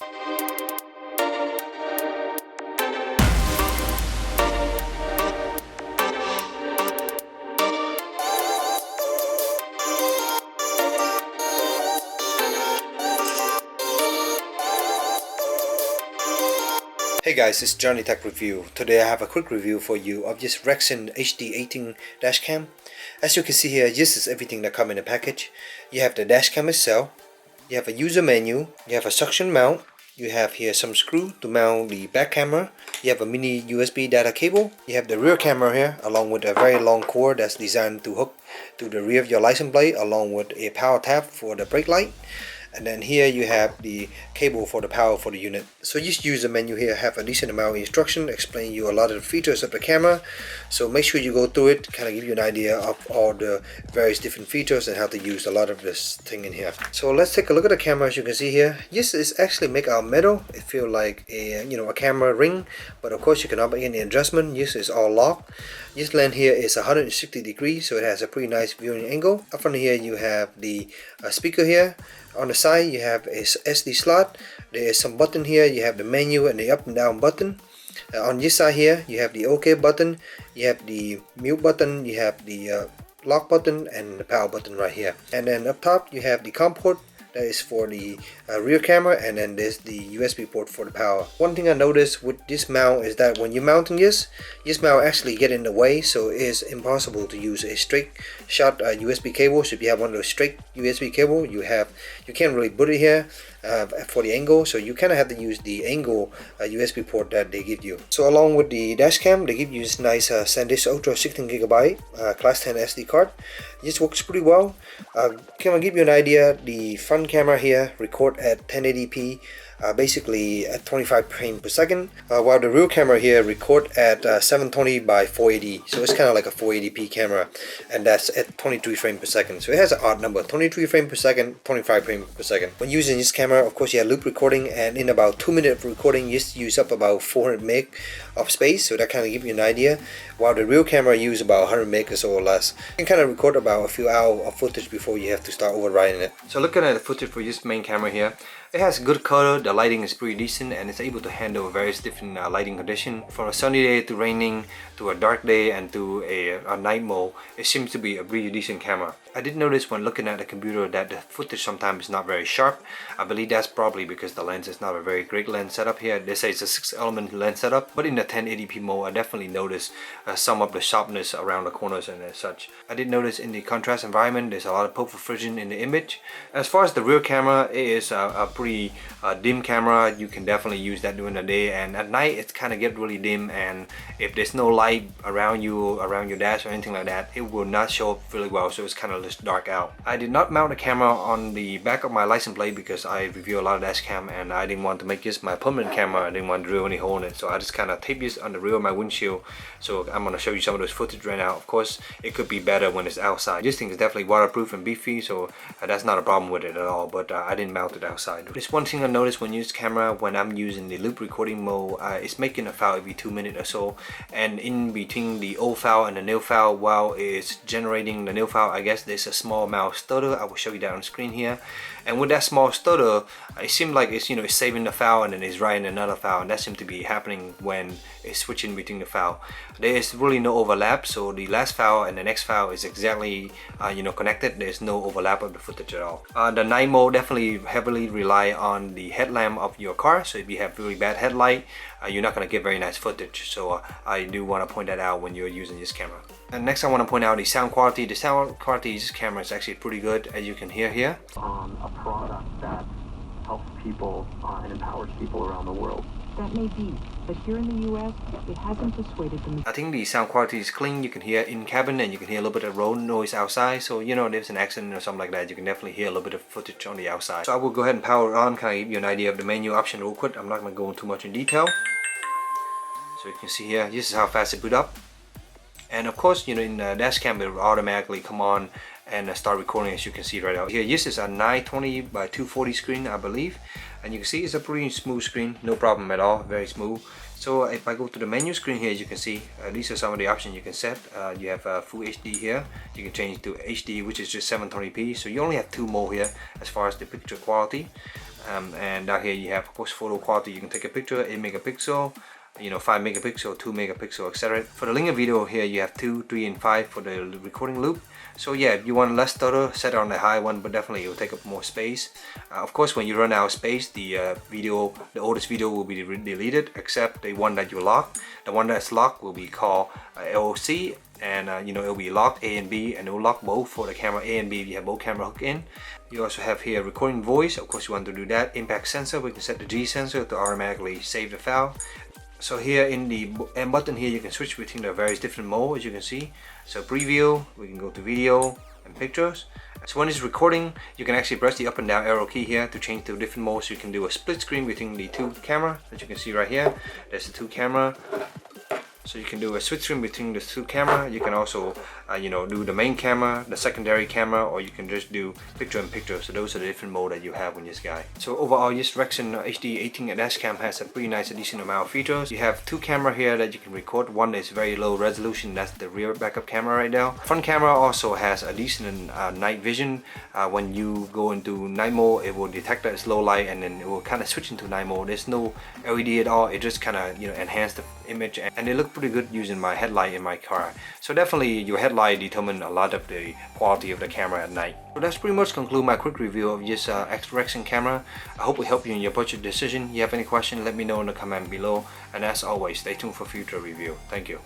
Hey guys, it's JohnyTechReview. Today I have a quick review for you of this REXING HD18 dashcam. As you can see here, this is everything that comes in the package. You have the dashcam itself, you have a user menu, you have a suction mount, you have here some screw to mount the back camera, you have a mini USB data cable, you have the rear camera here along with a very long cord that's designed to hook to the rear of your license plate along with a power tap for the brake light. And then here you have the cable for the power for the unit. So this user menu here have a decent amount of instruction explaining you a lot of the features of the camera. So make sure you go through it, kind of give you an idea of all the various different features and how to use a lot of this thing in here. So let's take a look at the camera. As you can see here, this is actually made out of metal. It feels like a a camera ring, but of course you cannot make any adjustment. This is all locked. This lens here is 160 degrees, so it has a pretty nice viewing angle. Up front here you have the speaker here. On the side you have a SD slot. There is some button here. You have the menu and the up and down button. On this side here you have the OK button, you have the mute button, you have the lock button and the power button right here. And then up top you have the COM port. That is for the rear camera, and then there's the USB port for the power. One thing I noticed with this mount is that when you're mounting this mount actually get in the way, so it is impossible to use a straight shot USB cable. So if you have one of those straight USB cable, you can't really put it here for the angle, so you kind of have to use the angle USB port that they give you. So along with the dashcam, they give you this nice SanDisk Ultra 16GB Class 10 SD card. This works pretty well. Can I give you an idea? The front camera here record at 1080p, basically at 25 frames per second, while the rear camera here record at 720 by 480. So it's kind of like a 480p camera, and that's at 23 frames per second. So it has an odd number, 23 frames per second, 25 frames per second. When using this camera, of course you have loop recording, and in about 2 minutes of recording you use up about 400 meg of space, so that kind of gives you an idea, while the rear camera use about 100 meg or so or less. You can kind of record about a few hours of footage before you have to start overriding it. So looking at the footage for this main camera here, it has good color, the lighting is pretty decent, and it's able to handle various different lighting conditions. From a sunny day to raining to a dark day and to a night mode, it seems to be a pretty decent camera. I did notice when looking at the computer that the footage sometimes is not very sharp. I believe that's probably because the lens is not a very great lens setup here. They say it's a 6-element lens setup, but in the 1080p mode I definitely noticed some of the sharpness around the corners and such. I did notice in the contrast environment there's a lot of purple fringing in the image. As far as the rear camera, it is a pretty dim camera. You can definitely use that during the day, and at night it kind of get really dim, and if there's no light around you, around your dash or anything like that, it will not show up really well, so it's kind of just dark out. I did not mount the camera on the back of my license plate because I review a lot of dashcam and I didn't want to make this my permanent camera. I didn't want to drill any hole in it, so I just kind of taped this on the rear of my windshield. So I'm going to show you some of those footage right now. Of course it could be better when it's outside. This thing is definitely waterproof and beefy, so that's not a problem with it at all, but I didn't mount it outside. There's one thing I noticed when using this camera, when I'm using the loop recording mode, it's making a file every 2 minutes or so, and in between the old file and the new file, while it's generating the new file, I guess there's a small amount of stutter. I will show you that on screen here, and with that small stutter, it seems like it's it's saving the file and then it's writing another file, and that seems to be happening when it's switching between the file. There is really no overlap, so the last file and the next file is exactly connected. There's no overlap of the footage at all. The night mode definitely heavily rely on the headlamp of your car, so if you have really bad headlight, you're not going to get very nice footage. So I do want to point that out when you're using this camera. And next I want to point out the sound quality. The sound quality of this camera is actually pretty good, as you can hear here. A product that helps people and empowers people around the world. That may be, but here in the US, it hasn't persuaded them. I think the sound quality is clean. You can hear in cabin and you can hear a little bit of road noise outside. So there's an accident or something like that, you can definitely hear a little bit of footage on the outside. So I will go ahead and power it on, kind of give you an idea of the menu option real quick. I'm not going to go into too much in detail. So you can see here, this is how fast it boot up. And of course, in the dashcam, it will automatically come on and start recording, as you can see right out here. This is a 920 by 240 screen, I believe, and you can see it's a pretty smooth screen, no problem at all, very smooth. So if I go to the menu screen here, as you can see, these are some of the options you can set. You have Full HD here. You can change to HD, which is just 720p. So you only have 2 more here as far as the picture quality. And down here you have, of course, photo quality. You can take a picture, 8 megapixel, 5 megapixel, 2 megapixel, etc. For the linear video here, you have 2, 3, and 5 for the recording loop. So yeah, if you want less stutter, set it on the high one, but definitely it will take up more space. Of course, when you run out of space, the oldest video will be deleted, except the one that you lock. The one that's locked will be called LOC, and it will be locked A and B, and it will lock both for the camera A and B if you have both camera hooked in. You also have here recording voice. Of course, you want to do that. Impact sensor, we can set the G sensor to automatically save the file. So here in the M button here, you can switch between the various different modes, as you can see. So preview, we can go to video and pictures. So when it's recording, you can actually press the up and down arrow key here to change to different modes. So you can do a split screen between the two camera, as you can see right here. There's the two camera. So you can do a switch screen between the two camera. You can also do the main camera, the secondary camera, or you can just do picture in picture. So those are the different modes that you have on this guy. So overall, this REXING HD18 Dashcam has a pretty nice, decent amount of features. You have two camera here that you can record. One is very low resolution, that's the rear backup camera right now. Front camera also has a decent night vision. When you go into night mode, it will detect that it's low light, and then it will kind of switch into night mode. There's no LED at all. It just kind of enhance the image, and they look pretty good using my headlight in my car. So definitely your headlight determines a lot of the quality of the camera at night. So that's pretty much conclude my quick review of this REXING camera. I hope it helped you in your budget decision. If you have any question, let me know in the comment below, and as always, stay tuned for future review. Thank you.